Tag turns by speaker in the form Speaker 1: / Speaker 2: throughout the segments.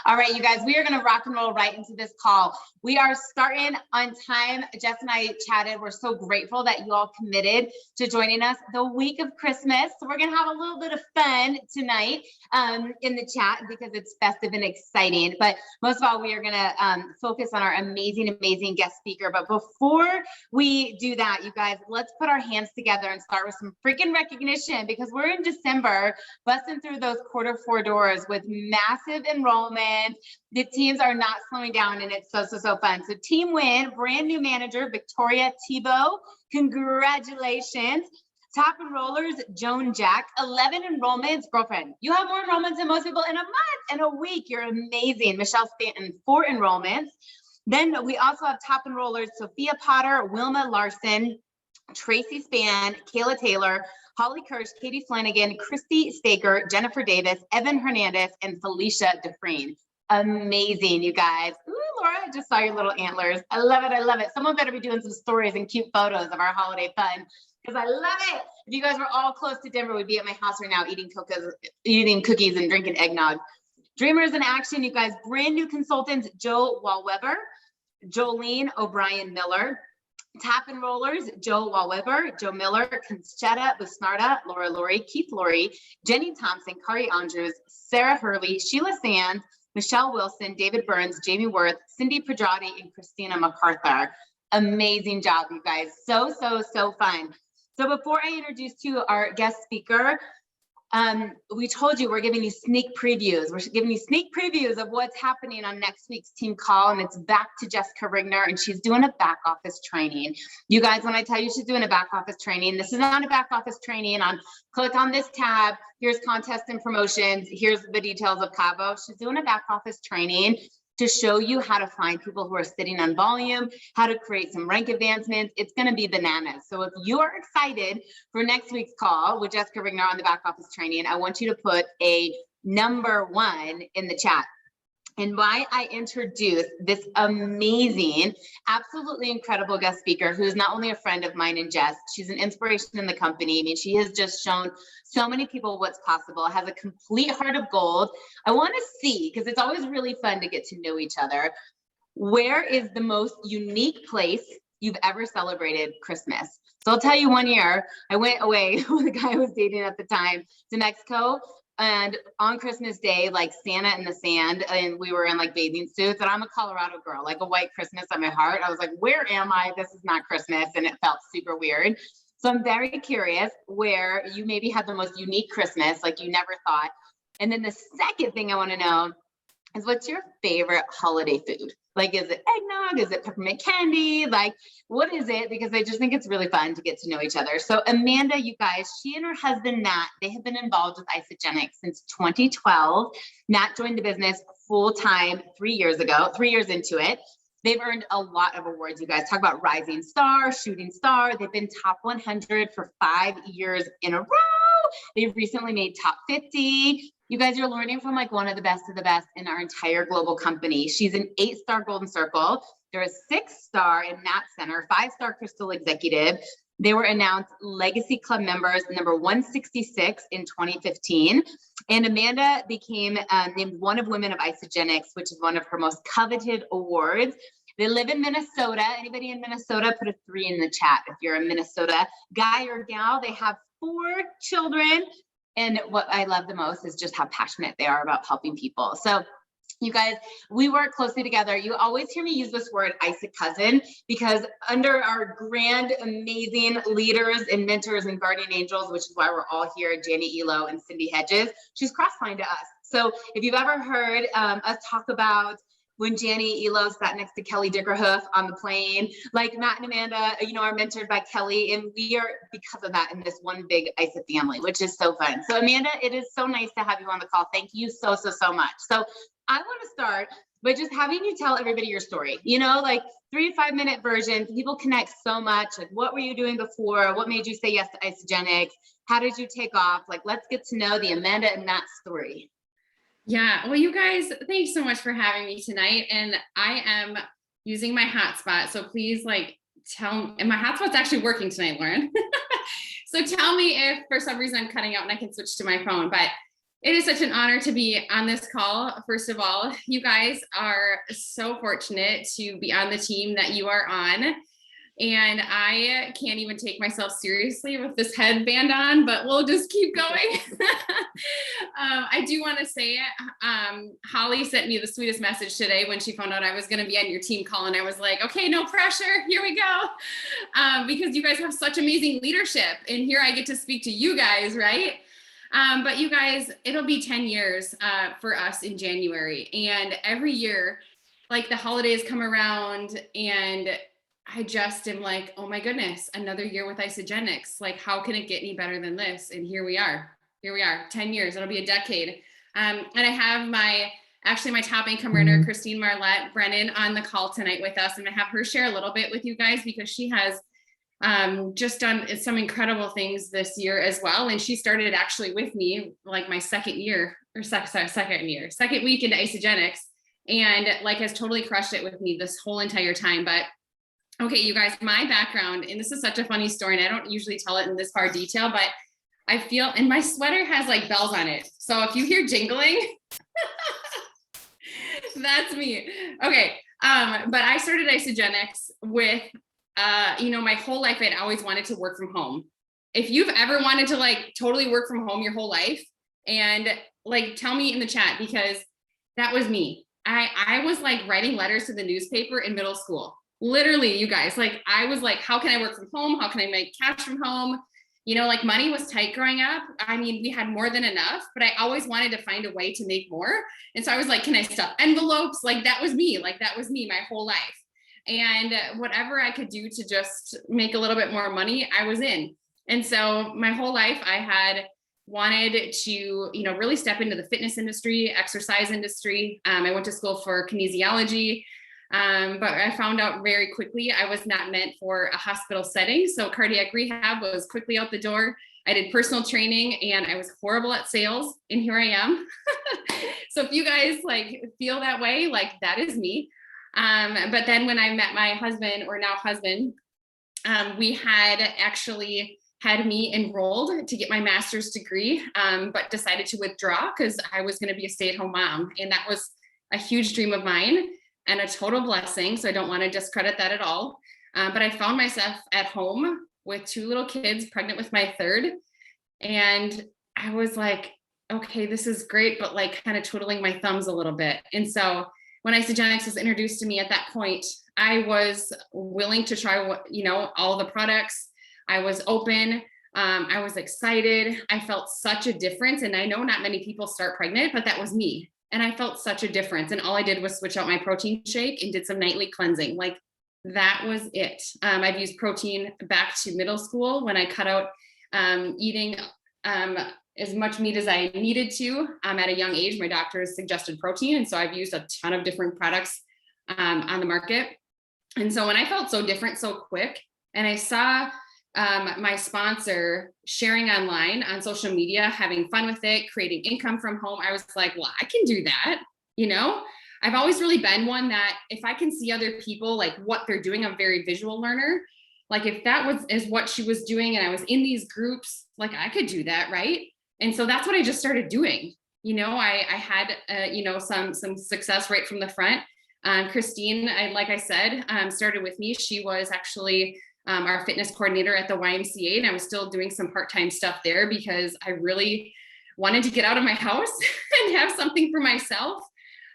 Speaker 1: All right, you guys, we are going to rock and roll right into this call. We are starting on time. Jess and I chatted. We're so grateful that you all committed to joining us the week of Christmas. So we're going to have a little bit of fun tonight in the chat because it's festive and exciting. But most of all, we are going to focus on our amazing, amazing guest speaker. But before we do that, you guys, let's put our hands together and start with some freaking recognition because we're in December, busting through those Q4 doors with massive enrollment. The teams are not slowing down and it's so fun. So Team Win, brand new manager, Victoria Thibault, congratulations. Top enrollers, Joan Jack, 11 enrollments. Girlfriend, you have more enrollments than most people in a month and a week. You're amazing. Michelle Stanton, 4 enrollments. Then we also have top enrollers, Sophia Potter, Wilma Larson, Tracy Spann, Kayla Taylor, Holly Kirsch, Katie Flanagan, Christy Staker, Jennifer Davis, Evan Hernandez, and Felicia Dufresne. Amazing, you guys. Ooh, Laura, I just saw your little antlers. I love it. I love it. Someone better be doing some stories and cute photos of our holiday fun because I love it. If you guys were all close to Denver, we'd be at my house right now eating cookies and drinking eggnog. Dreamers in action, you guys. Brand new consultants, Joe Walweber, Jolene O'Brien Miller. Top enrollers, Joe Walweber, Joe Miller, Conchetta Busnarda, Laura Laurie, Keith Laurie, Jenny Thompson, Kari Andrews, Sarah Hurley, Sheila Sands, Michelle Wilson, David Burns, Jamie Worth, Cindy Pedrati, and Christina MacArthur. Amazing job, you guys. So fun. So before I introduce to our guest speaker, we told you we're giving you sneak previews. We're giving you sneak previews of what's happening on next week's team call, and it's back to Jessica Rigner, and she's doing a back office training. You guys, when I tell you she's doing a back office training, this is not a back office training on click on this tab, here's contest and promotions, here's the details of Cabo. She's doing a back office training to show you how to find people who are sitting on volume, how to create some rank advancements. It's going to be bananas. So if you are excited for next week's call with Jessica Rigner on the back office training, I want you to put a #1 in the chat. And why I introduce this amazing, absolutely incredible guest speaker who is not only a friend of mine and Jess, she's an inspiration in the company. I mean, she has just shown so many people what's possible, has a complete heart of gold. I want to see, because it's always really fun to get to know each other, where is the most unique place you've ever celebrated Christmas? So I'll tell you, one year I went away with a guy I was dating at the time to Mexico. And on Christmas Day, like Santa in the sand, and we were in like bathing suits, and I'm a Colorado girl, like a white Christmas on my heart. I was like, where am I? This is not Christmas. And it felt super weird. So I'm very curious where you maybe had the most unique Christmas, like you never thought. And then the second thing I want to know is, what's your favorite holiday food? Like, is it eggnog? Is it peppermint candy? Like, what is it? Because I just think it's really fun to get to know each other. So Amanda, you guys, she and her husband, Matt, they have been involved with Isagenix since 2012. Matt joined the business full-time 3 years ago, 3 years into it. They've earned a lot of awards, you guys. Talk about rising star, shooting star. They've been top 100 for 5 years in a row. They've recently made top 50. You guys are learning from like one of the best in our entire global company. She's an 8-star Golden Circle. They're a 6-star in Nat Center, 5-star Crystal Executive. They were announced Legacy Club members number 166 in 2015. And Amanda became named one of Women of Isagenix, which is one of her most coveted awards. They live in Minnesota. Anybody in Minnesota, put a 3 in the chat if you're a Minnesota guy or gal. They have 4 children. And what I love the most is just how passionate they are about helping people. So you guys, we work closely together. You always hear me use this word, ISA cousin, because under our grand, amazing leaders and mentors and guardian angels, which is why we're all here, Janie Elo and Cindy Hedges, she's cross-line to us. So if you've ever heard us talk about when Janie Elo sat next to Kelly Dickerhoof on the plane, like Matt and Amanda, you know, are mentored by Kelly, and we are, because of that, in this one big ISA family, which is so fun. So Amanda, it is so nice to have you on the call. Thank you so much. So I want to start by just having you tell everybody your story, you know, like 3 to 5 minute versions. People connect so much. Like, what were you doing before? What made you say yes to Isagenix? How did you take off? Like, let's get to know the Amanda and Matt story.
Speaker 2: Yeah, well, you guys, thanks so much for having me tonight. And I am using my hotspot. So please and my hotspot's actually working tonight, Lauren. So tell me if for some reason I'm cutting out and I can switch to my phone. But It is such an honor to be on this call. First of all, you guys are so fortunate to be on the team that you are on. And I can't even take myself seriously with this headband on, but we'll just keep going. I do want to say, Holly sent me the sweetest message today when she found out I was going to be on your team call. And I was like, okay, no pressure. Here we go. Because you guys have such amazing leadership. And here I get to speak to you guys, right? But you guys, it'll be 10 years for us in January. And every year, like the holidays come around and I just am like, oh my goodness, another year with Isagenix. Like, how can it get any better than this? And here we are, 10 years, it'll be a decade. And I have my top income earner, Kristine Brennan on the call tonight with us. And I have her share a little bit with you guys because she has just done some incredible things this year as well. And she started actually with me, like my second week into Isagenix, and like has totally crushed it with me this whole entire time. But okay, you guys, my background, and this is such a funny story, and I don't usually tell it in this far detail, but I feel, and my sweater has like bells on it. So if you hear jingling, that's me. Okay. But I started Isagenix with, my whole life, I'd always wanted to work from home. If you've ever wanted to like totally work from home your whole life, and like, tell me in the chat, because that was me. I was like writing letters to the newspaper in middle school. Literally, you guys, like, I was like, how can I work from home? How can I make cash from home? Like money was tight growing up. I mean, we had more than enough, but I always wanted to find a way to make more. And so I was like, can I stuff envelopes? Like, that was me my whole life. And whatever I could do to just make a little bit more money, I was in. And so my whole life I had wanted to, really step into the fitness industry, exercise industry. I went to school for kinesiology. But I found out very quickly I was not meant for a hospital setting. So cardiac rehab was quickly out the door. I did personal training and I was horrible at sales, and here I am. So if you guys like feel that way, like that is me. But then when I met my husband, or now husband, we had actually had me enrolled to get my master's degree, but decided to withdraw because I was going to be a stay-at-home mom. And that was a huge dream of mine and a total blessing. So I don't want to discredit that at all. But I found myself at home with 2 little kids, pregnant with my 3rd. And I was like, okay, this is great, but like kind of twiddling my thumbs a little bit. And so when Isagenix was introduced to me at that point, I was willing to try all the products. I was open. I was excited. I felt such a difference. And I know not many people start pregnant, but that was me. And I felt such a difference. And all I did was switch out my protein shake and did some nightly cleansing. Like, that was it. I've used protein back to middle school when I cut out eating as much meat as I needed to. At a young age, my doctor suggested protein. And so I've used a ton of different products on the market. And so when I felt so different so quick, and I saw my sponsor sharing online on social media, having fun with it, creating income from home, I was like, well, I can do that. I've always really been one that if I can see other people, like what they're doing, I'm a very visual learner. Like if that is what she was doing and I was in these groups, like I could do that. Right. And so that's what I just started doing. I had, some success right from the front. Kristine, like I said, started with me. She was actually our fitness coordinator at the YMCA, and I was still doing some part-time stuff there because I really wanted to get out of my house and have something for myself.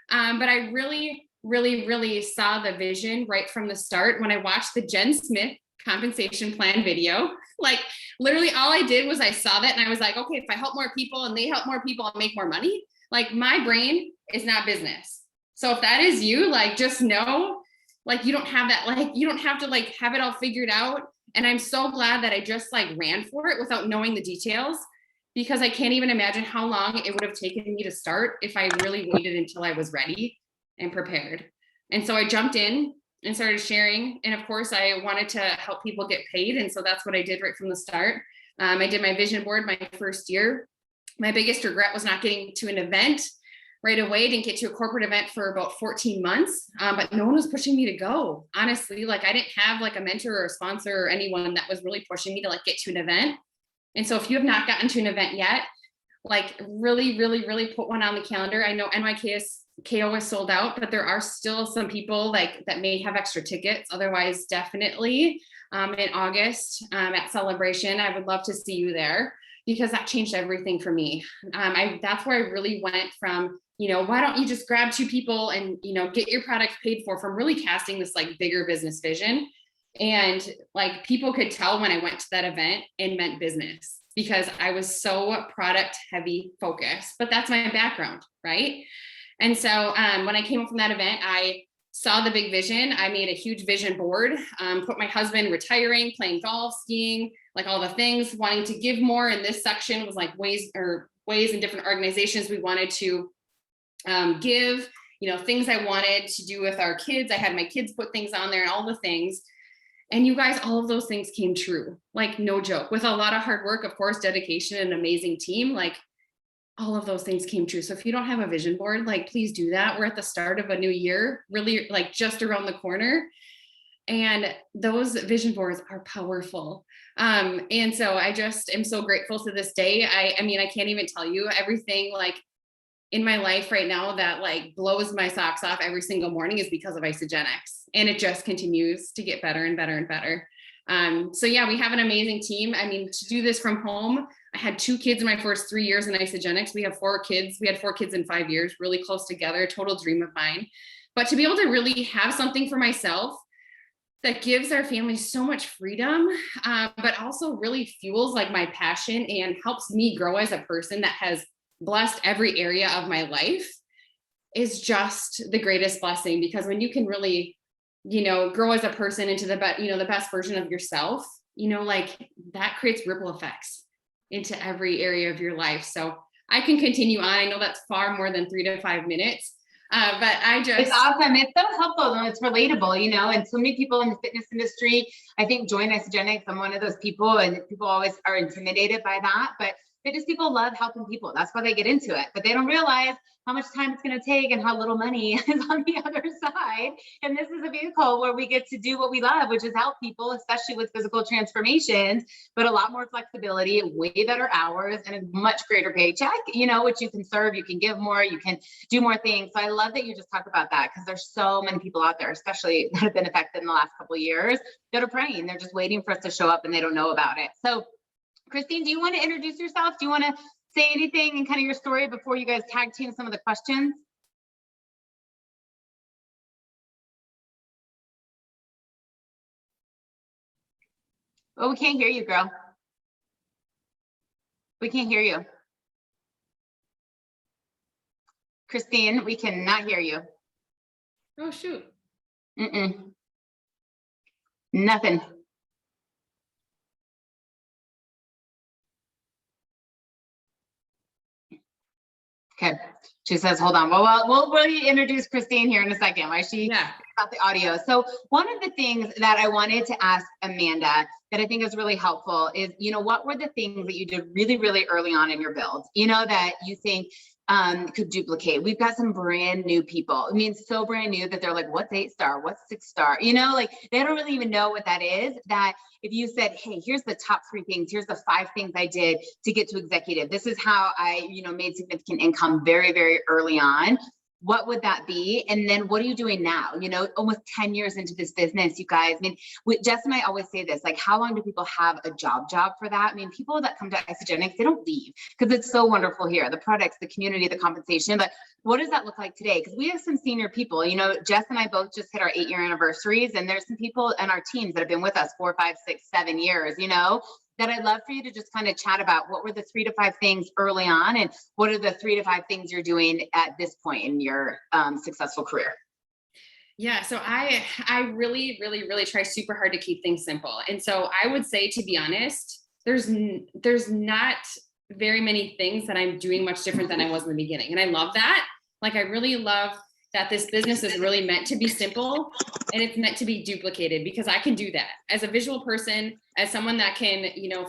Speaker 2: But I really, really, really saw the vision right from the start when I watched the Jen Smith compensation plan video. Like literally all I did was I saw that and I was like, okay, if I help more people and they help more people, I'll make more money. Like my brain is not business. So if that is you, like, just know, like, you don't have that, like, you don't have to like have it all figured out. And I'm so glad that I just like ran for it without knowing the details, because I can't even imagine how long it would have taken me to start if I really waited until I was ready and prepared. And so I jumped in and started sharing. And of course I wanted to help people get paid. And so that's what I did right from the start. I did my vision board my first year. My biggest regret was not getting to an event right away. Didn't get to a corporate event for about 14 months, but no one was pushing me to go. Honestly, like I didn't have like a mentor or a sponsor or anyone that was really pushing me to like get to an event. And so if you have not gotten to an event yet, like really, really, really put one on the calendar. I know KO is sold out, but there are still some people like that may have extra tickets. Otherwise, definitely in August at Celebration, I would love to see you there, because that changed everything for me. That's where I really went from, why don't you just grab two people and, get your product paid for, from really casting this like bigger business vision. And like people could tell when I went to that event and meant business, because I was so product heavy focused, but that's my background, right? And so when I came up from that event, I saw the big vision. I made a huge vision board, put my husband retiring, playing golf, skiing, like all the things, wanting to give more. And this section was like ways and different organizations we wanted to give, things I wanted to do with our kids. I had my kids put things on there and all the things. And you guys, all of those things came true, like no joke, with a lot of hard work, of course, dedication, and an amazing team, like all of those things came true. So if you don't have a vision board, like please do that. We're at the start of a new year, really like just around the corner. And those vision boards are powerful. And so I just am so grateful to this day. I mean, I can't even tell you everything like in my life right now that like blows my socks off every single morning is because of Isagenix. And it just continues to get better and better and better. So yeah, we have an amazing team. I mean, to do this from home, I had 2 kids in my first 3 years in Isagenix. We have 4 kids. We had 4 kids in 5 years, really close together, total dream of mine. But to be able to really have something for myself that gives our family so much freedom, but also really fuels like my passion and helps me grow as a person that has blessed every area of my life, is just the greatest blessing. Because when you can really, grow as a person into the best version of yourself, like that creates ripple effects into every area of your life. So I can continue on. I know that's far more than 3 to 5 minutes, but it's
Speaker 1: awesome. It's so helpful and it's relatable, and so many people in the fitness industry, I think, join Isagenix. I'm one of those people, and people always are intimidated by that, but fitness people love helping people. That's why they get into it, but they don't realize how much time it's going to take and how little money is on the other side. And this is a vehicle where we get to do what we love, which is help people, especially with physical transformations, but a lot more flexibility, way better hours, and a much greater paycheck, which you can serve, you can give more, you can do more things. So I love that you just talk about that, because there's so many people out there, especially that have been affected in the last couple of years, that are praying. They're just waiting for us to show up and they don't know about it. So Kristine, do you want to introduce yourself? Do you want to say anything and kind of your story before you guys tag team some of the questions? Oh, we can't hear you, girl. We can't hear you. Kristine, we cannot hear you.
Speaker 2: Oh, shoot.
Speaker 1: Nothing. Okay, she says, hold on. Well, we'll reintroduce Kristine here in a second. Why she about the audio. So one of the things that I wanted to ask Amanda that I think is really helpful is, what were the things that you did really, really early on in your build, that you think could duplicate? We've got some brand new people. I mean, so brand new that they're like, what's 8-star? What's 6-star? Like they don't really even know what that is. That if you said, hey, here's the top 3 things, here's the 5 things I did to get to executive. This is how I, made significant income very, very early on. What would that be? And then what are you doing now? Almost 10 years into this business, you guys. I mean, Jess and I always say this, like, how long do people have a job for that? I mean, people that come to Isagenix, they don't leave because it's so wonderful here, the products, the community, the compensation. But what does that look like today? Because we have some senior people, Jess and I both just hit our 8-year anniversaries, and there's some people in our teams that have been with us 4, 5, 6, 7 years, that I'd love for you to just kind of chat about. What were the 3 to 5 things early on, and what are the 3 to 5 things you're doing at this point in your successful career?
Speaker 2: Yeah, so I really, really, really try super hard to keep things simple. And so I would say, to be honest, there's not very many things that I'm doing much different than I was in the beginning. And I love that. Like, I really love that this business is really meant to be simple, and it's meant to be duplicated, because I can do that as a visual person, as someone that can,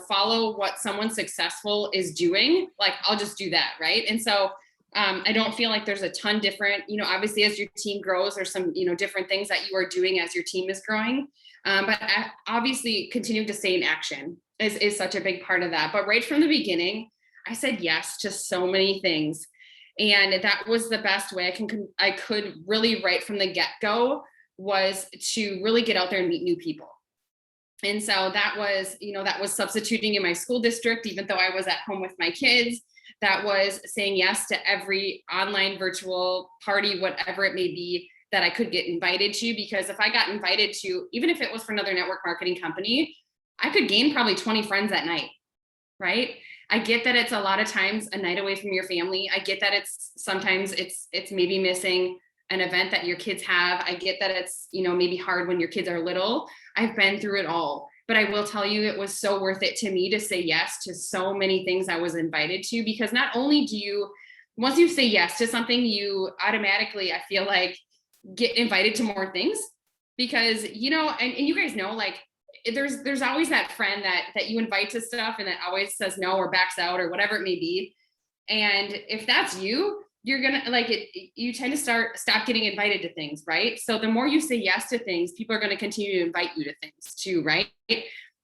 Speaker 2: follow what someone successful is doing. Like, I'll just do that. Right. And so I don't feel like there's a ton different, obviously as your team grows, there's some, different things that you are doing as your team is growing. But obviously continuing to stay in action is such a big part of that. But right from the beginning, I said yes to so many things. And that was the best way I could really right from the get-go, was to really get out there and meet new people. And so that was substituting in my school district, even though I was at home with my kids. That was saying yes to every online virtual party, whatever it may be, that I could get invited to. Because if I got invited to, even if it was for another network marketing company, I could gain probably 20 friends that night, right? I get that it's a lot of times a night away from your family. I get that sometimes it's maybe missing an event that your kids have. I get that it's, maybe hard when your kids are little. I've been through it all, but I will tell you, it was so worth it to me to say yes to so many things I was invited to, because not only once you say yes to something, you automatically, I feel like, get invited to more things, because, and you guys know, like, there's always that friend that you invite to stuff and that always says no or backs out or whatever it may be. And if that's you're gonna you tend to stop getting invited to things, right? So the more you say yes to things, people are going to continue to invite you to things too, right?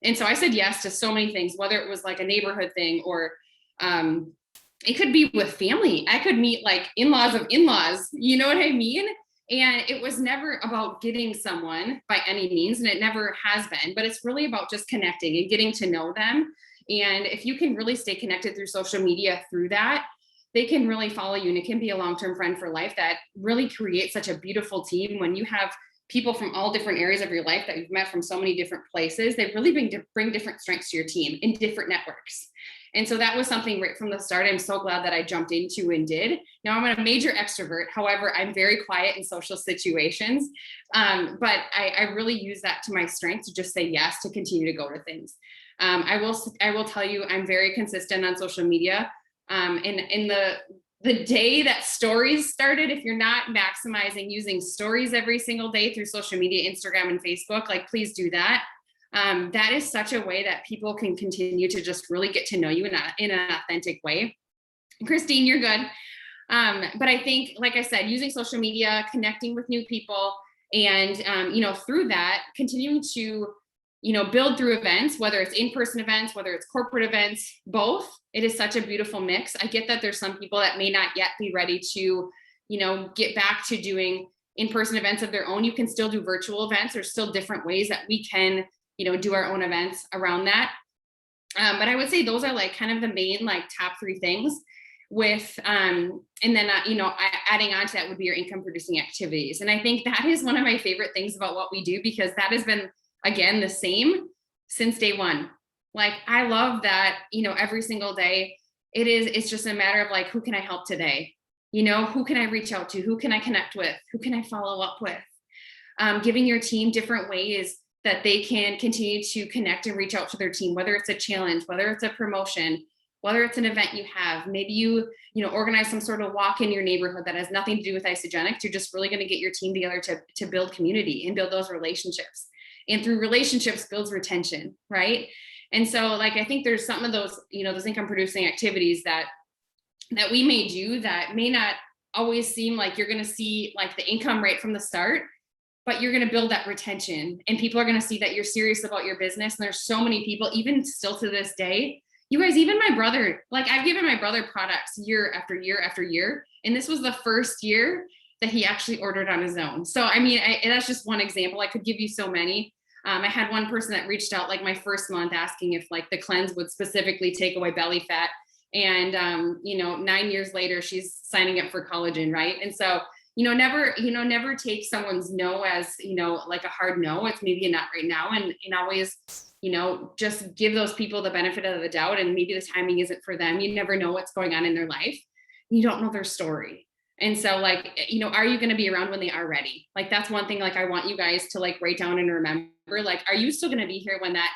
Speaker 2: And so I said yes to so many things, whether it was like a neighborhood thing, or it could be with family. I could meet like in-laws of in-laws, you know what I mean? And it was never about getting someone by any means, and it never has been, but it's really about just connecting and getting to know them. And if you can really stay connected through social media through that, they can really follow you, and it can be a long-term friend for life. That really creates such a beautiful team when you have people from all different areas of your life that you've met from so many different places. They really bring different strengths to your team in different networks. And so that was something right from the start I'm so glad that I jumped into and did. Now I'm a major extrovert. However, I'm very quiet in social situations. But I really use that to my strength, to just say yes, to continue to go to things. I will tell you, I'm very consistent on social media. In the day that stories started, if you're not maximizing using stories every single day through social media, Instagram and Facebook, like, please do that. That is such a way that people can continue to just really get to know you in an authentic way. Kristine, you're good. But I think, like I said, using social media, connecting with new people, and, through that, continuing to, build through events, whether it's in-person events, whether it's corporate events, both. It is such a beautiful mix. I get that there's some people that may not yet be ready to, get back to doing in-person events of their own. You can still do virtual events. There's still different ways that we can, do our own events around that. But I would say those are like kind of the main, like, top three things with, and then, adding on to that would be your income producing activities. And I think that is one of my favorite things about what we do, because that has been, again, the same since day one. Like, I love that, every single day it's just a matter of like, who can I help today? Who can I reach out to? Who can I connect with? Who can I follow up with? Giving your team different ways that they can continue to connect and reach out to their team, whether it's a challenge, whether it's a promotion, whether it's an event you have. Maybe you organize some sort of walk in your neighborhood that has nothing to do with Isagenix. You're just really going to get your team together to build community and build those relationships. And through relationships builds retention, right? And so, like, I think there's some of those, those income producing activities that we may do that may not always seem like you're going to see like the income right from the start, but you're going to build that retention, and people are going to see that you're serious about your business. And there's so many people, even still to this day, you guys, even my brother, like, I've given my brother products year after year after year. And this was the first year that he actually ordered on his own. So, I mean, that's just one example. I could give you so many. I had one person that reached out like my first month asking if like the cleanse would specifically take away belly fat. And, 9 years later, she's signing up for collagen, right? And so, never take someone's no as, like a hard no. It's maybe a not right now. And always, just give those people the benefit of the doubt. And maybe the timing isn't for them. You never know what's going on in their life. You don't know their story. And so, like, are you going to be around when they are ready? Like, that's one thing, like, I want you guys to like write down and remember, like, are you still going to be here when that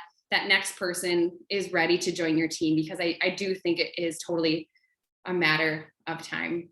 Speaker 2: next person is ready to join your team? Because I do think it is totally a matter of time.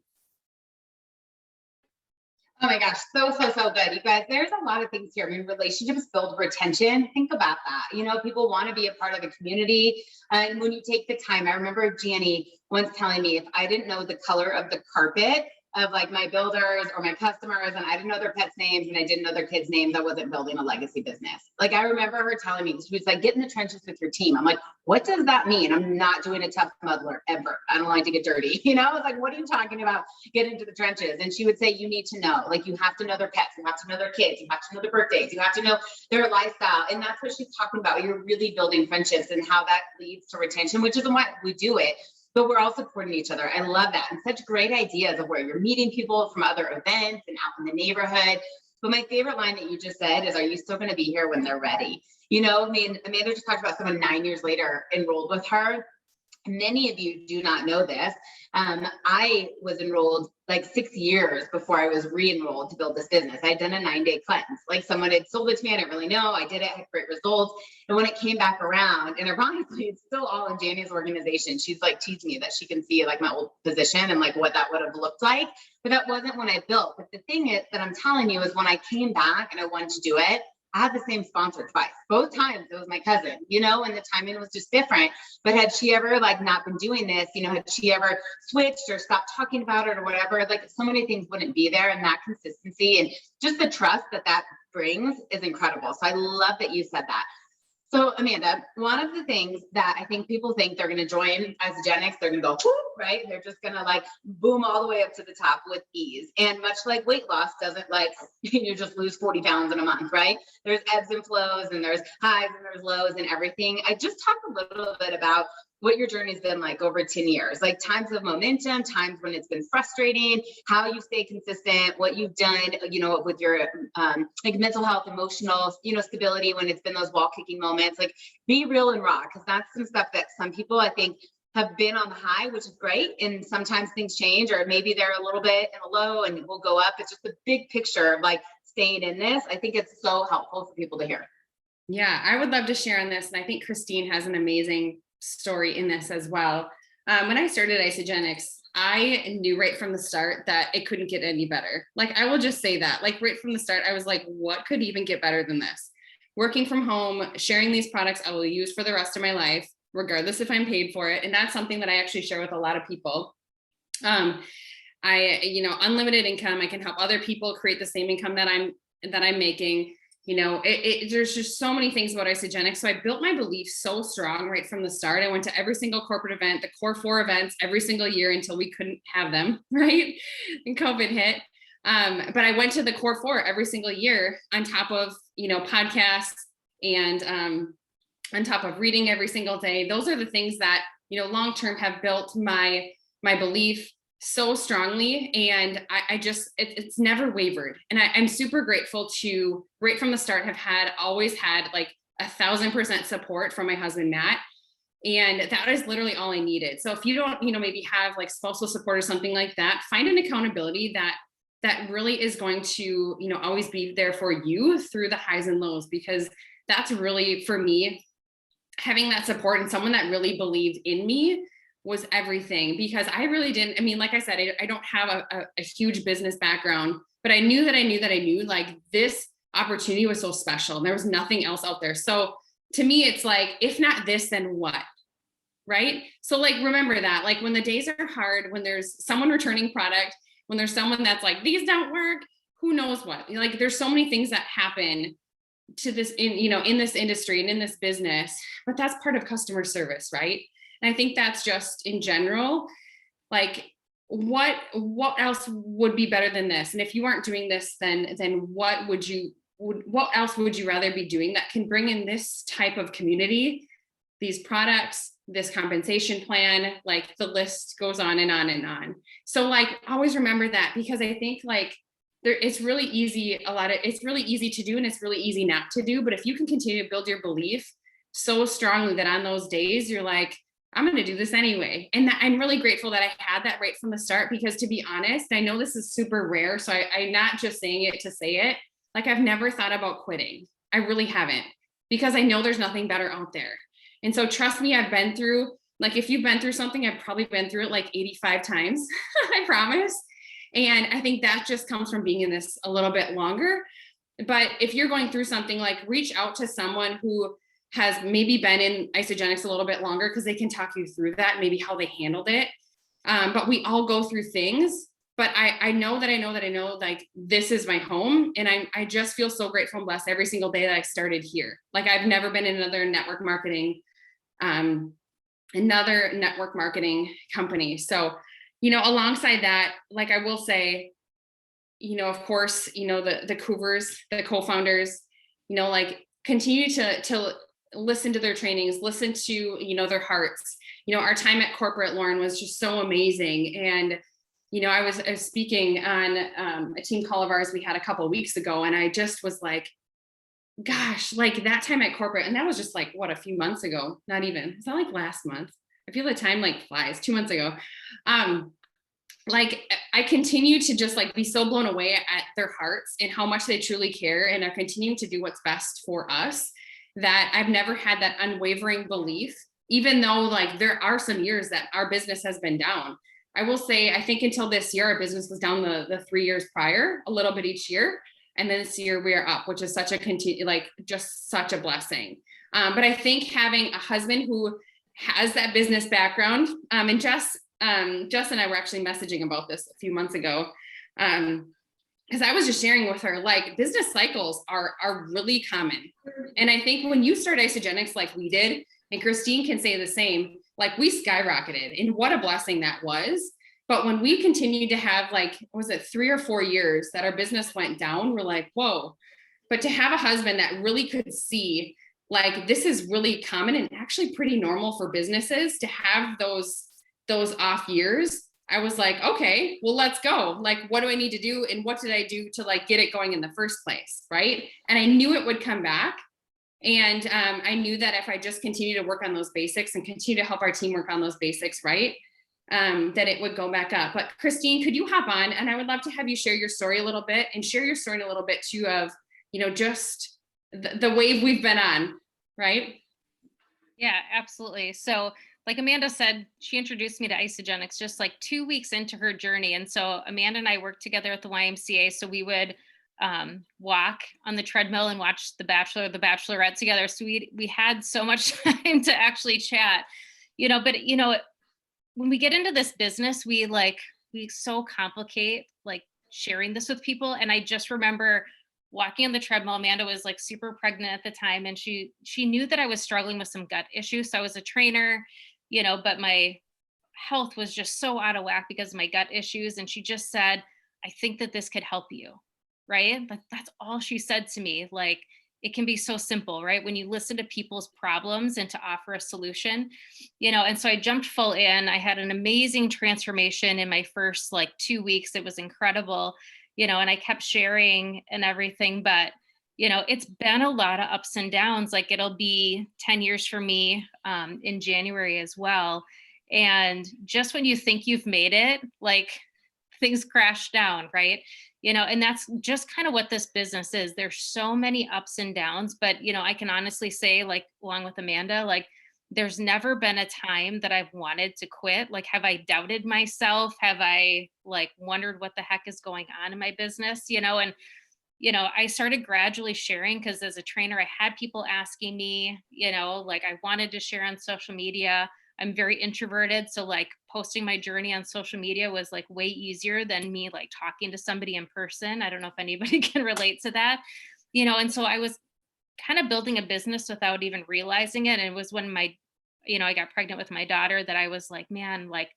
Speaker 1: Oh my gosh, so good. You guys, there's a lot of things here. I mean, relationships build retention. Think about that. People want to be a part of the community. And when you take the time, I remember Janny once telling me, if I didn't know the color of the carpet of like my builders or my customers, and I didn't know their pets' names and I didn't know their kids' names. I wasn't building a legacy business. Like I remember her telling me, she was like, get in the trenches with your team. I'm like, what does that mean? I'm not doing a tough muddler ever. I don't like to get dirty. I was like, what are you talking about? Get into the trenches. And she would say, you need to know, like, you have to know their pets, you have to know their kids, you have to know their birthdays, you have to know their lifestyle. And that's what she's talking about. You're really building friendships and how that leads to retention, which is why we do it. But we're all supporting each other. I love that. And such great ideas of where you're meeting people from other events and out in the neighborhood. But my favorite line that you just said is, are you still going to be here when they're ready? I mean, Amanda just talked about someone 9 years later enrolled with her. Many of you do not know this. I was enrolled like 6 years before I was re-enrolled to build this business. I had done a 9-day cleanse. Like someone had sold it to me. I didn't really know. I did it, had great results. And when it came back around, and ironically, it's still all in Jani's organization. She's like teaching me that she can see like my old position and like what that would have looked like. But that wasn't when I built. But the thing is that I'm telling you is when I came back and I wanted to do it, I had the same sponsor twice. Both times it was my cousin, and the timing was just different. But had she ever like not been doing this, had she ever switched or stopped talking about it or whatever, like so many things wouldn't be there. And that consistency and just the trust that brings is incredible. So I love that you said that. So Amanda, one of the things that I think people think they're going to join as Gen X, they're going to go, whoop, right? They're just going to like boom all the way up to the top with ease. And much like weight loss doesn't like, you just lose 40 pounds in a month, right? There's ebbs and flows and there's highs and there's lows and everything. I just talked a little bit about what your journey's been like over 10 years, like times of momentum, times when it's been frustrating, how you stay consistent, what you've done, with your like mental health, emotional, stability when it's been those wall kicking moments. Like be real and raw, because that's some stuff that some people I think have been on the high, which is great. And sometimes things change, or maybe they're a little bit in a low and will go up. It's just the big picture of like staying in this. I think it's so helpful for people to hear.
Speaker 2: Yeah, I would love to share on this. And I think Kristine has an amazing story in this as well. When I started Isagenix, I knew right from the start that it couldn't get any better. Like, I will just say that, like right from the start, I was like, what could even get better than this? Working from home, sharing these products I will use for the rest of my life, regardless if I'm paid for it. And that's something that I actually share with a lot of people. Unlimited income, I can help other people create the same income that I'm making. There's just so many things about Isagenix. So I built my beliefs so strong right from the start. I went to every single corporate event, the core 4 events every single year until we couldn't have them, right? And COVID hit. But I went to the core 4 every single year on top of, podcasts and on top of reading every single day. Those are the things that, long-term have built my belief so strongly. And it's never wavered. And I'm super grateful to right from the start always had like 1,000% support from my husband, Matt. And that is literally all I needed. So if you don't, maybe have like spousal support or something like that, find an accountability that really is going to, always be there for you through the highs and lows, because that's really, for me, having that support and someone that really believed in me was everything. Because I really didn't, like I said, I don't have a huge business background, but I knew like this opportunity was so special and there was nothing else out there. So to me, it's like, if not this, then what? Right? So like, remember that, like when the days are hard, when there's someone returning product, when there's someone that's like, these don't work, who knows what, like there's so many things that happen to this in this industry and in this business, but that's part of customer service, right? And I think that's just in general, like what else would be better than this? And if you aren't doing this, then what else would you rather be doing that can bring in this type of community, these products, this compensation plan, like the list goes on and on and on. So like, always remember that, because I think like it's really easy to do and it's really easy not to do. But if you can continue to build your belief so strongly that on those days, you're like, I'm going to do this anyway. And I'm really grateful that I had that right from the start, because to be honest, I know this is super rare. So I'm not just saying it to say it. Like, I've never thought about quitting. I really haven't, because I know there's nothing better out there. And so trust me, I've been through, like, if you've been through something, I've probably been through it like 85 times, I promise. And I think that just comes from being in this a little bit longer. But if you're going through something, like, reach out to someone who has maybe been in Isagenix a little bit longer, because they can talk you through that, maybe how they handled it. But we all go through things. but I know like this is my home. And I just feel so grateful and blessed every single day that I started here. Like I've never been in another network marketing company. So, alongside that, like I will say, of course, the Cougars, the co-founders, like continue to listen to their trainings, listen to, their hearts. Our time at corporate, Lauren, was just so amazing. And, I was speaking on a team call of ours we had a couple of weeks ago, and I just was like, gosh, like that time at corporate, and that was just like, what, a few months ago, not even, it's not like last month. I feel the time like flies, 2 months ago. Like I continue to just like be so blown away at their hearts and how much they truly care and are continuing to do what's best for us, that I've never had that unwavering belief, even though like there are some years that our business has been down. I will say, I think until this year, our business was down the 3 years prior, a little bit each year. And then this year we are up, which is such a blessing. But I think having a husband who has that business background, and Jess and I were actually messaging about this a few months ago. Because I was just sharing with her, like business cycles are really common. And I think when you start Isagenix like we did, and Kristine can say the same, like we skyrocketed, and what a blessing that was. But when we continued to have like, was it 3 or 4 years that our business went down, we're like, whoa. But to have a husband that really could see like, this is really common and actually pretty normal for businesses to have those off years. I was like, okay, well, let's go. Like, what do I need to do? And what did I do to like get it going in the first place? Right. And I knew it would come back. And I knew that if I just continue to work on those basics and continue to help our team work on those basics, right, that it would go back up. But Kristine, could you hop on? And I would love to have you share your story a little bit, and share your story a little bit too of, just the wave we've been on, right?
Speaker 3: Yeah, absolutely. So like Amanda said, she introduced me to Isagenix just like 2 weeks into her journey. And so Amanda and I worked together at the YMCA. So we would walk on the treadmill and watch The Bachelor or The Bachelorette together. So we had so much time to actually chat, but when we get into this business, we so complicate like sharing this with people. And I just remember walking on the treadmill. Amanda was like super pregnant at the time, and she knew that I was struggling with some gut issues. So I was a trainer, but my health was just so out of whack because of my gut issues. And she just said, I think that this could help you. Right. But that's all she said to me. Like, it can be so simple, right? When you listen to people's problems and to offer a solution, and so I jumped full in. I had an amazing transformation in my first like 2 weeks. It was incredible, and I kept sharing and everything, but it's been a lot of ups and downs. Like it'll be 10 years for me in January as well. And just when you think you've made it, like things crash down, right? And that's just kind of what this business is. There's so many ups and downs, but I can honestly say, like, along with Amanda, like there's never been a time that I've wanted to quit. Like, have I doubted myself? Have I like wondered what the heck is going on in my business? And I started gradually sharing, because as a trainer, I had people asking me, like I wanted to share on social media. I'm very introverted. So like posting my journey on social media was like way easier than me like talking to somebody in person. I don't know if anybody can relate to that, and so I was kind of building a business without even realizing it. And it was when I got pregnant with my daughter that I was like, man, like,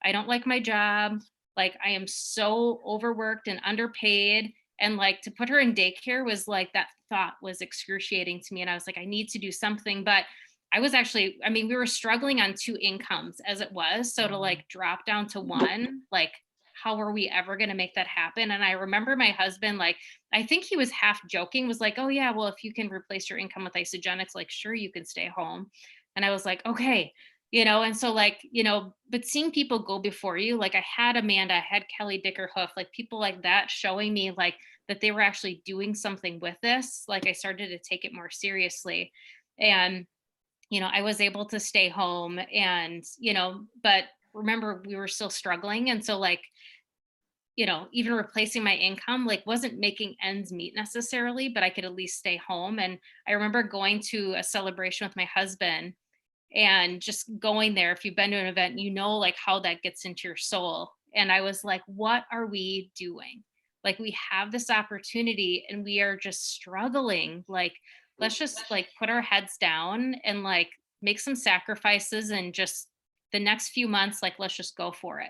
Speaker 3: I don't like my job. Like, I am so overworked and underpaid. And like to put her in daycare was like, that thought was excruciating to me. And I was like, I need to do something. But I was actually, we were struggling on 2 incomes as it was. So to like drop down to 1, like, how are we ever going to make that happen? And I remember my husband, like, I think he was half joking, was like, oh yeah, well, if you can replace your income with Isagenix, like, sure, you can stay home. And I was like, okay, and so like, but seeing people go before you, like I had Amanda, I had Kelly Dickerhoof, like people like that showing me like that they were actually doing something with this. Like I started to take it more seriously. And I was able to stay home and, but remember we were still struggling. And so like, even replacing my income, like wasn't making ends meet necessarily, but I could at least stay home. And I remember going to a celebration with my husband and just going there. If you've been to an event, like how that gets into your soul. And I was like, what are we doing? Like, we have this opportunity and we are just struggling. Like, let's just like put our heads down and like make some sacrifices, and just the next few months, like, let's just go for it.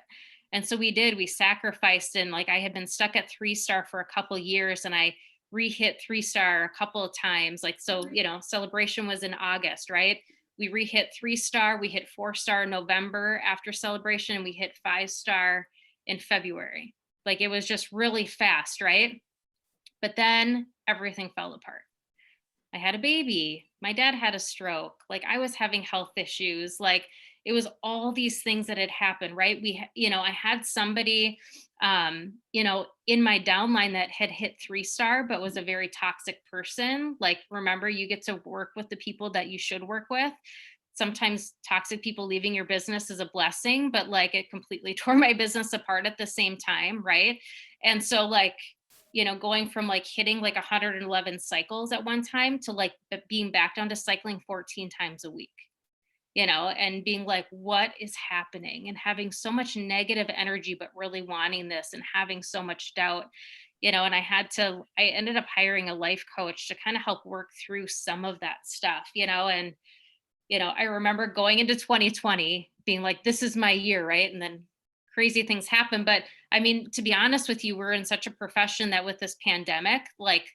Speaker 3: And so we did. We sacrificed, and like, I had been stuck at 3-star for a couple years, and I re-hit 3-star a couple of times. Like, so, celebration was in August, right? We re-hit 3-star, we hit 4-star in November after celebration, and we hit 5-star in February. Like, it was just really fast, right? But then everything fell apart. I had a baby. My dad had a stroke. Like, I was having health issues. Like, it was all these things that had happened, right? I had somebody, in my downline that had hit 3-star, but was a very toxic person. Like, remember, you get to work with the people that you should work with. Sometimes toxic people leaving your business is a blessing, but like, it completely tore my business apart at the same time, right? And so like, going from like hitting like 111 cycles at one time to like being back down to cycling 14 times a week, and being like, what is happening? And having so much negative energy, but really wanting this, and having so much doubt, and I ended up hiring a life coach to kind of help work through some of that stuff, and, I remember going into 2020 being like, this is my year, right? And then crazy things happen. But I mean, to be honest with you, we're in such a profession that with this pandemic, like,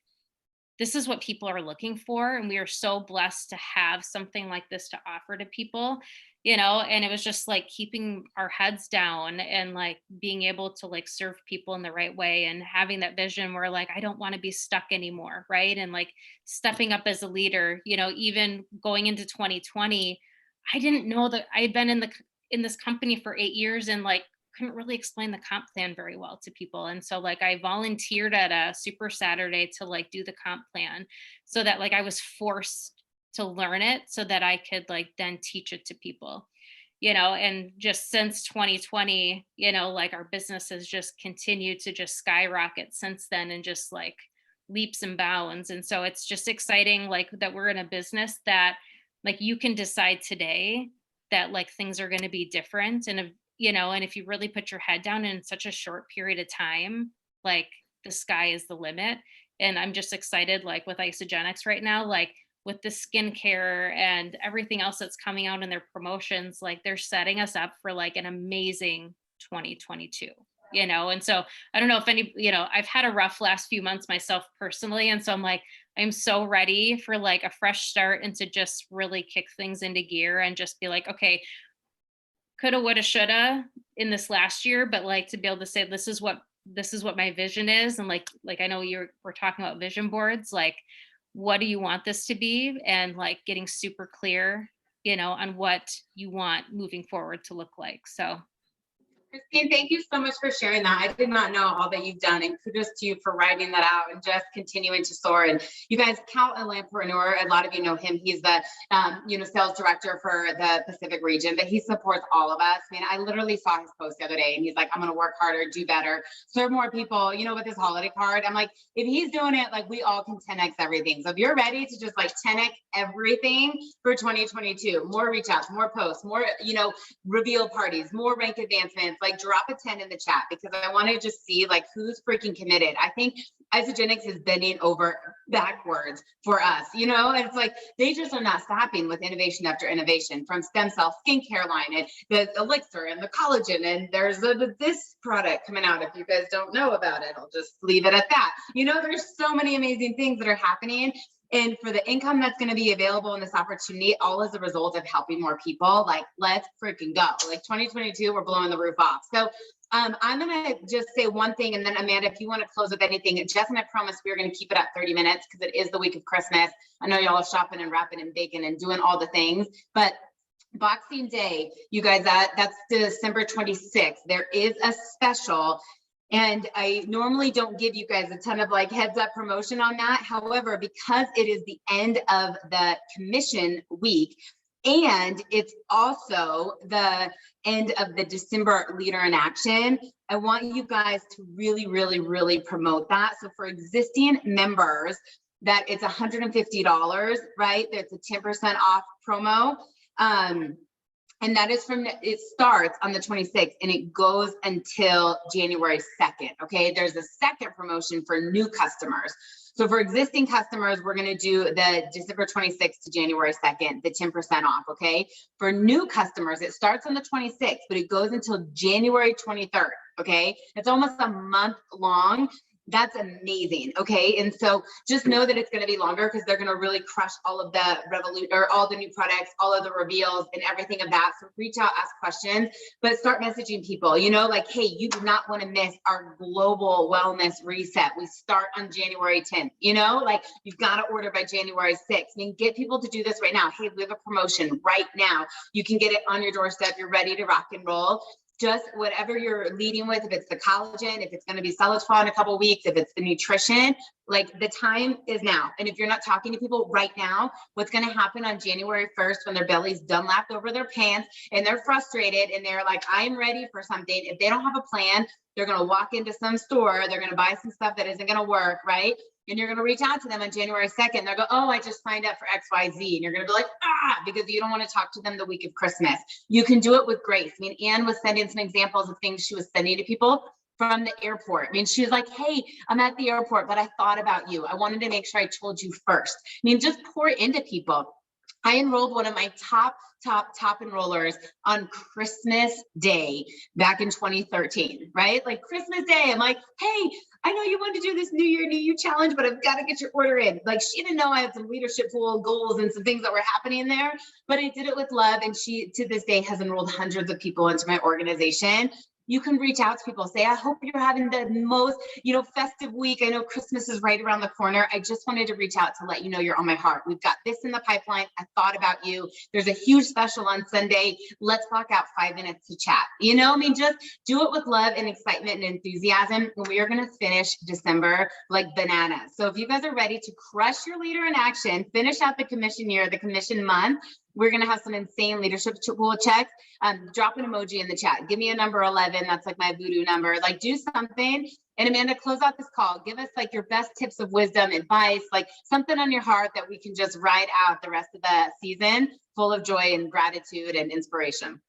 Speaker 3: this is what people are looking for. And we are so blessed to have something like this to offer to people, and it was just like keeping our heads down and like being able to like serve people in the right way, and having that vision where like, I don't want to be stuck anymore. Right. And like stepping up as a leader, even going into 2020, I didn't know that I had been in this company for 8 years, and like couldn't really explain the comp plan very well to people. And so like, I volunteered at a Super Saturday to like do the comp plan, so that like I was forced to learn it so that I could like then teach it to people, and just since 2020, like our business has just continued to just skyrocket since then, and just like leaps and bounds. And so it's just exciting, like, that we're in a business that like you can decide today that like things are going to be different. And and if you really put your head down in such a short period of time, like the sky is the limit. And I'm just excited, like with Isagenix right now, like with the skincare and everything else that's coming out in their promotions, like they're setting us up for like an amazing 2022, and so I don't know if I've had a rough last few months myself personally. And so I'm like, I'm so ready for like a fresh start, and to just really kick things into gear and just be like, okay, coulda, woulda, shoulda in this last year, but like to be able to say, this is what my vision is. And like I know we're talking about vision boards, like, what do you want this to be? And like getting super clear, on what you want moving forward to look like. So
Speaker 1: Kristine, thank you so much for sharing that. I did not know all that you've done, and kudos to you for writing that out and just continuing to soar. And you guys, Cal, a Lampreneur, a lot of you know him. He's the sales director for the Pacific region, but he supports all of us. Man, I literally saw his post the other day, and he's like, I'm going to work harder, do better, serve more people, with his holiday card. I'm like, if he's doing it, like, we all can 10x everything. So if you're ready to just like 10x everything for 2022, more reach outs, more posts, more, reveal parties, more rank advancements, like drop a 10 in the chat, because I want to just see like who's freaking committed. I think Isagenix is bending over backwards for us, and it's like they just are not stopping with innovation after innovation, from stem cell skincare line and the elixir and the collagen, and there's this product coming out. If you guys don't know about it, I'll just leave it at that. There's so many amazing things that are happening. And for the income that's going to be available in this opportunity, all as a result of helping more people, like, let's freaking go. Like 2022, we're blowing the roof off. So I'm going to just say one thing. And then Amanda, if you want to close with anything, Jess and I promised we were going to keep it at 30 minutes because it is the week of Christmas. I know y'all are shopping and wrapping and baking and doing all the things, but Boxing Day, you guys, that's December 26th. There is a special. And I normally don't give you guys a ton of like heads up promotion on that. However, because it is the end of the commission week, and it's also the end of the December Leader in Action, I want you guys to really, really, really promote that. So for existing members, that it's $150, right? That's a 10% off promo. And that is it starts on the 26th and it goes until January 2nd. Okay. There's a second promotion for new customers. So for existing customers, we're going to do the December 26th to January 2nd, the 10% off. Okay. For new customers, it starts on the 26th, but it goes until January 23rd. Okay. It's almost a month long. That's amazing. Okay. And so just know that it's going to be longer because they're going to really crush all of the all the new products, all of the reveals and everything of that. So reach out, ask questions, but start messaging people, you know, like, hey, you do not want to miss our global wellness reset. We start on January 10th, you know, like you've got to order by January 6th. I mean, get people to do this right now. Hey, we have a promotion right now. You can get it on your doorstep. You're ready to rock and roll. Just whatever you're leading with, if it's the collagen, if it's going to be Celatron in a couple of weeks, if it's the nutrition, like the time is now. And if you're not talking to people right now, what's going to happen on January 1st when their belly's Dunlapped over their pants and they're frustrated and they're like, I'm ready for something. If they don't have a plan, they're going to walk into some store, they're going to buy some stuff that isn't going to work, right? And you're going to reach out to them on January 2nd. They'll go, oh, I just signed up for XYZ. And you're going to be like, because you don't want to talk to them the week of Christmas. You can do it with grace. I mean, Anne was sending some examples of things she was sending to people from the airport. I mean, she was like, hey, I'm at the airport, but I thought about you. I wanted to make sure I told you first. I mean, just pour into people. I enrolled one of my top enrollers on Christmas Day back in 2013, right? Like Christmas Day, I'm like, hey, I know you want to do this New Year, New You challenge, but I've got to get your order in. Like she didn't know I had some leadership pool goals and some things that were happening there, but I did it with love. And she, to this day, has enrolled hundreds of people into my organization. You can reach out to people, say, I hope you're having the most, festive week. I know Christmas is right around the corner. I just wanted to reach out to let you know you're on my heart. We've got this in the pipeline. I thought about you. There's a huge special on Sunday. Let's block out 5 minutes to chat. Just do it with love and excitement and enthusiasm. And we are going to finish December like bananas. So if you guys are ready to crush your leader in action, finish out the commission year, the commission month, we're going to have some insane leadership tool checks. Drop an emoji in the chat. Give me a number 11. That's like my voodoo number. Like do something. And Amanda, close out this call. Give us like your best tips of wisdom, advice, like something on your heart that we can just ride out the rest of the season full of joy and gratitude and inspiration.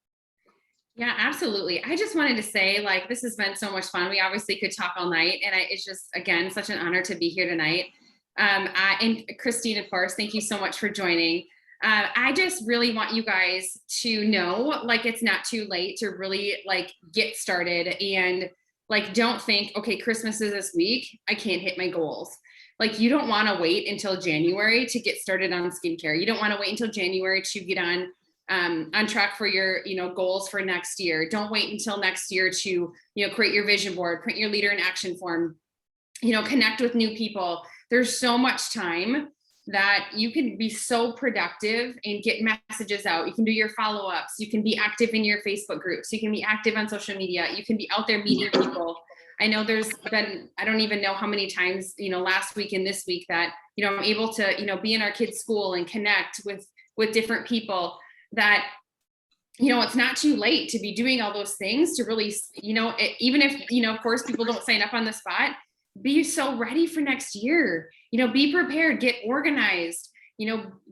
Speaker 2: Yeah, absolutely. I just wanted to say, like, this has been so much fun. We obviously could talk all night. And it's just, again, such an honor to be here tonight. And Kristine, of course, thank you so much for joining. I just really want you guys to know, like, it's not too late to really like get started and like, don't think, okay, Christmas is this week, I can't hit my goals. Like, you don't want to wait until January to get started on skincare. You don't want to wait until January to get on track for your, goals for next year. Don't wait until next year to, create your vision board, print your leader in action form, connect with new people. There's so much time that you can be so productive and get messages out. You can do your follow-ups. You can be active in your Facebook groups. You can be active on social media. You can be out there meeting people. I know there's been, I don't even know how many times, last week and this week that, I'm able to, be in our kids' school and connect with different people that, it's not too late to be doing all those things to really, even if, of course, people don't sign up on the spot, be so ready for next year, be prepared, get organized,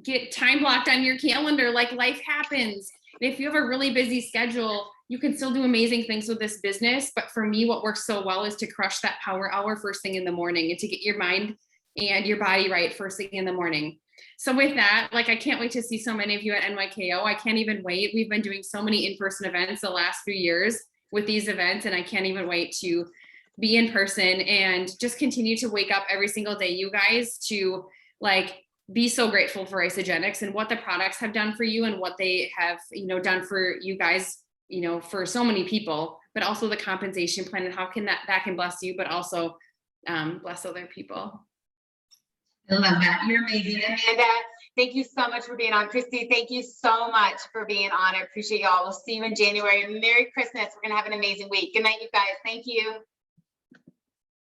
Speaker 2: get time blocked on your calendar, like life happens. And if you have a really busy schedule, you can still do amazing things with this business. But for me, what works so well is to crush that power hour first thing in the morning and to get your mind and your body right first thing in the morning. So with that, like, I can't wait to see so many of you at NYKO. I can't even wait. We've been doing so many in-person events the last few years with these events, and I can't even wait to be in person and just continue to wake up every single day, you guys, to like be so grateful for Isagenix and what the products have done for you and what they have, done for you guys, for so many people, but also the compensation plan and how can that can bless you, but also bless other people.
Speaker 1: I love that. You're amazing, Amanda. Thank you so much for being on. Christy, thank you so much for being on. I appreciate y'all. We'll see you in January. Merry Christmas. We're going to have an amazing week. Good night, you guys. Thank you.